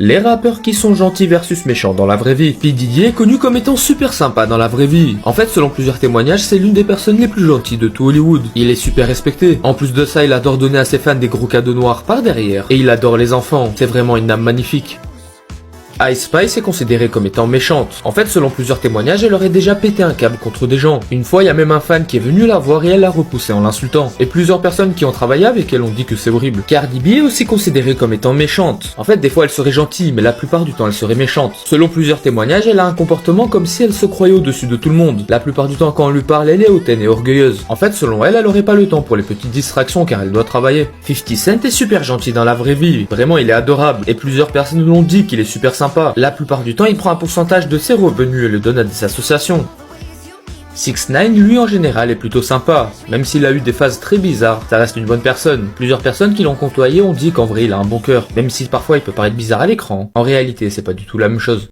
Les rappeurs qui sont gentils versus méchants dans la vraie vie. P. Diddy est connu comme étant super sympa dans la vraie vie. En fait, selon plusieurs témoignages, c'est l'une des personnes les plus gentilles de tout Hollywood. Il est super respecté. En plus de ça, il adore donner à ses fans des gros cadeaux noirs par derrière. Et il adore les enfants. C'est vraiment une âme magnifique. Ice Spice est considérée comme étant méchante. En fait, selon plusieurs témoignages, elle aurait déjà pété un câble contre des gens. Une fois, il y a même un fan qui est venu la voir et elle l'a repoussé en l'insultant. Et plusieurs personnes qui ont travaillé avec elle ont dit que c'est horrible. Cardi B est aussi considérée comme étant méchante. En fait, des fois, elle serait gentille, mais la plupart du temps, elle serait méchante. Selon plusieurs témoignages, elle a un comportement comme si elle se croyait au-dessus de tout le monde. La plupart du temps, quand on lui parle, elle est hautaine et orgueilleuse. En fait, selon elle, elle aurait pas le temps pour les petites distractions car elle doit travailler. 50 Cent est super gentil dans la vraie vie. Vraiment, il est adorable. Et plusieurs personnes l'ont dit qu'il est super sympa. La plupart du temps, il prend un pourcentage de ses revenus et le donne à des associations. 6ix9ine, lui en général, est plutôt sympa. Même s'il a eu des phases très bizarres, ça reste une bonne personne. Plusieurs personnes qui l'ont côtoyé ont dit qu'en vrai, il a un bon cœur. Même si parfois il peut paraître bizarre à l'écran. En réalité, c'est pas du tout la même chose.